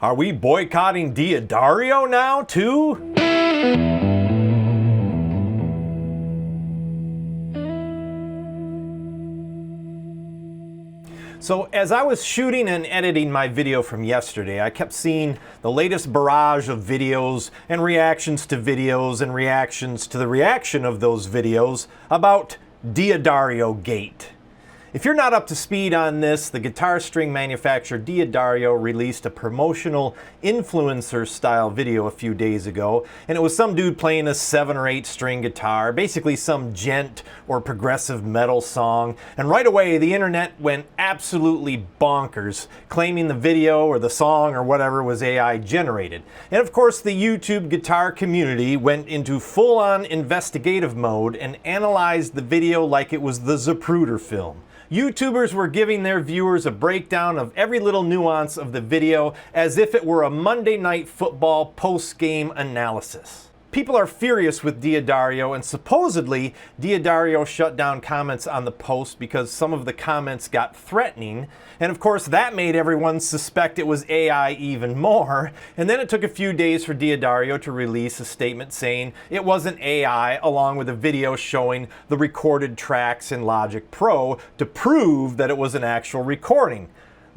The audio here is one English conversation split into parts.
Are we boycotting Diodario now, too? So as I was shooting and editing my video from yesterday, I kept seeing the latest barrage of videos and reactions to videos and reactions to the reaction of those videos about Diodario Gate. If you're not up to speed on this, the guitar string manufacturer Diodario released a promotional influencer style video a few days ago, and it was some dude playing a 7 or 8 string guitar, basically some gent or progressive metal song, and right away the internet went absolutely bonkers, claiming the video or the song or whatever was AI generated. And of course the YouTube guitar community went into full-on investigative mode and analyzed the video like it was the Zapruder film. YouTubers were giving their viewers a breakdown of every little nuance of the video as if it were a Monday Night Football post-game analysis. People are furious with Diodario, and supposedly Diodario shut down comments on the post because some of the comments got threatening, and of course that made everyone suspect it was AI even more, and then it took a few days for Diodario to release a statement saying it wasn't AI, along with a video showing the recorded tracks in Logic Pro to prove that it was an actual recording.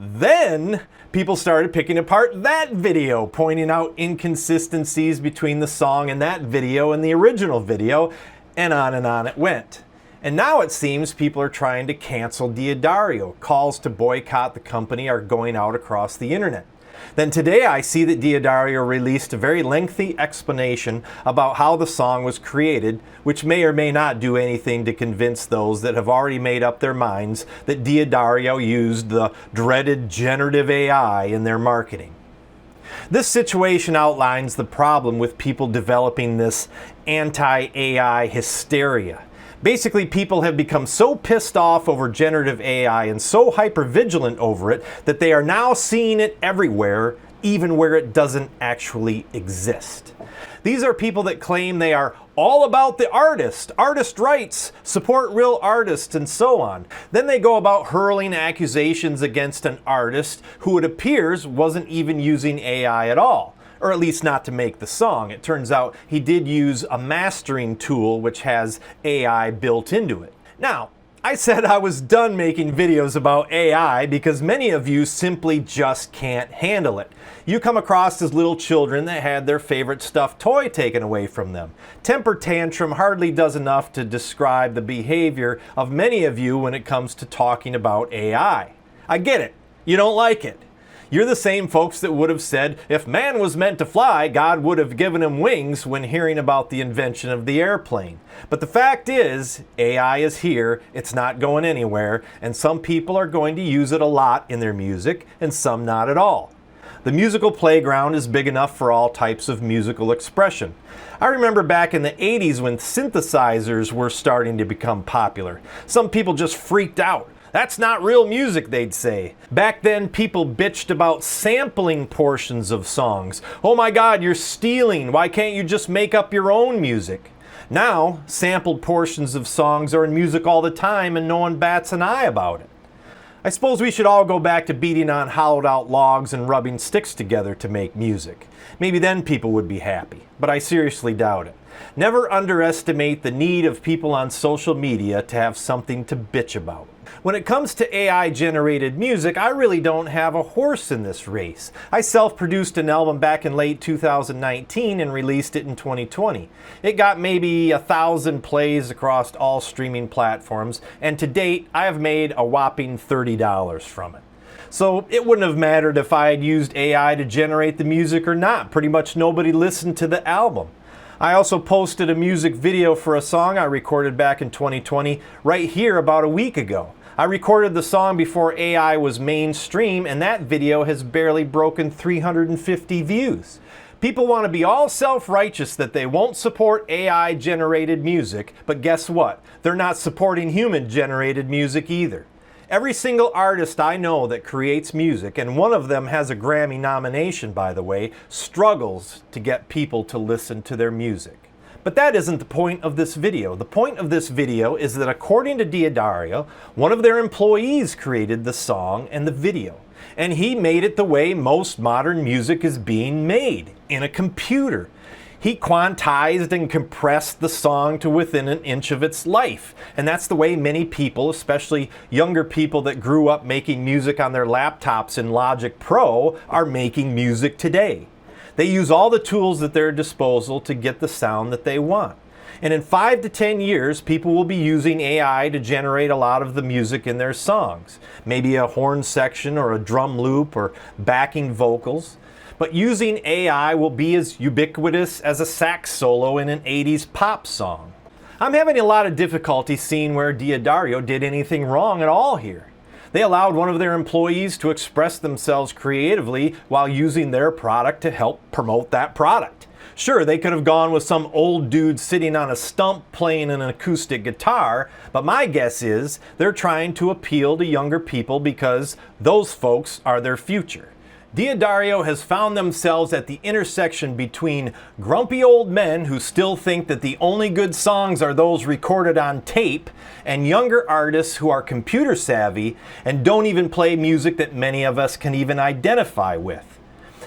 Then people started picking apart that video, pointing out inconsistencies between the song in that video and the original video, and on it went. And now it seems people are trying to cancel Diodario. Calls to boycott the company are going out across the internet. Then today I see that Diodario released a very lengthy explanation about how the song was created, which may or may not do anything to convince those that have already made up their minds that Diodario used the dreaded generative AI in their marketing. This situation outlines the problem with people developing this anti-AI hysteria. Basically, people have become so pissed off over generative AI and so hypervigilant over it that they are now seeing it everywhere, even where it doesn't actually exist. These are people that claim they are all about the artist rights, support real artists, and so on. Then they go about hurling accusations against an artist who it appears wasn't even using AI at all. Or at least not to make the song. It turns out he did use a mastering tool which has AI built into it. Now, I said I was done making videos about AI because many of you simply just can't handle it. You come across as little children that had their favorite stuffed toy taken away from them. Temper tantrum hardly does enough to describe the behavior of many of you when it comes to talking about AI. I get it. You don't like it. You're the same folks that would have said, if man was meant to fly, God would have given him wings when hearing about the invention of the airplane. But the fact is, AI is here, it's not going anywhere, and some people are going to use it a lot in their music, and some not at all. The musical playground is big enough for all types of musical expression. I remember back in the 80s when synthesizers were starting to become popular. Some people just freaked out. That's not real music, they'd say. Back then, people bitched about sampling portions of songs. Oh my God, you're stealing. Why can't you just make up your own music? Now, sampled portions of songs are in music all the time and no one bats an eye about it. I suppose we should all go back to beating on hollowed out logs and rubbing sticks together to make music. Maybe then people would be happy, but I seriously doubt it. Never underestimate the need of people on social media to have something to bitch about. When it comes to AI-generated music, I really don't have a horse in this race. I self-produced an album back in late 2019 and released it in 2020. It got maybe 1,000 plays across all streaming platforms, and to date, I have made a whopping $30 from it. So it wouldn't have mattered if I had used AI to generate the music or not. Pretty much nobody listened to the album. I also posted a music video for a song I recorded back in 2020 right here about a week ago. I recorded the song before AI was mainstream, and that video has barely broken 350 views. People want to be all self-righteous that they won't support AI-generated music, but guess what? They're not supporting human-generated music either. Every single artist I know that creates music, and one of them has a Grammy nomination, by the way, struggles to get people to listen to their music. But that isn't the point of this video. The point of this video is that according to Diodario, one of their employees created the song and the video. And he made it the way most modern music is being made, in a computer. He quantized and compressed the song to within an inch of its life. And that's the way many people, especially younger people that grew up making music on their laptops in Logic Pro, are making music today. They use all the tools at their disposal to get the sound that they want. And in 5 to 10 years, people will be using AI to generate a lot of the music in their songs. Maybe a horn section or a drum loop or backing vocals. But using AI will be as ubiquitous as a sax solo in an 80s pop song. I'm having a lot of difficulty seeing where D'Addario did anything wrong at all here. They allowed one of their employees to express themselves creatively while using their product to help promote that product. Sure, they could have gone with some old dude sitting on a stump playing an acoustic guitar, but my guess is they're trying to appeal to younger people because those folks are their future. D'Addario has found themselves at the intersection between grumpy old men who still think that the only good songs are those recorded on tape and younger artists who are computer savvy and don't even play music that many of us can even identify with.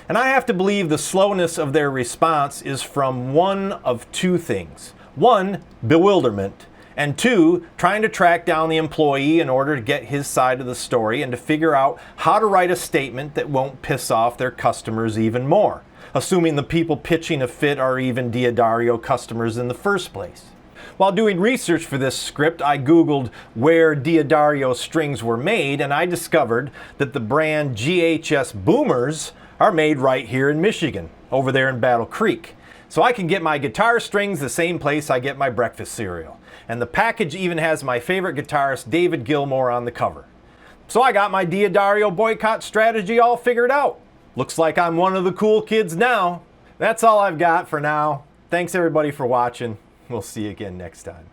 And I have to believe the slowness of their response is from one of two things. One, bewilderment. And two, trying to track down the employee in order to get his side of the story and to figure out how to write a statement that won't piss off their customers even more, assuming the people pitching a fit are even D'Addario customers in the first place. While doing research for this script, I Googled where D'Addario strings were made, and I discovered that the brand GHS Boomers are made right here in Michigan, over there in Battle Creek. So I can get my guitar strings the same place I get my breakfast cereal. And the package even has my favorite guitarist David Gilmour on the cover. So I got my D'Addario boycott strategy all figured out. Looks like I'm one of the cool kids now. That's all I've got for now. Thanks everybody for watching. We'll see you again next time.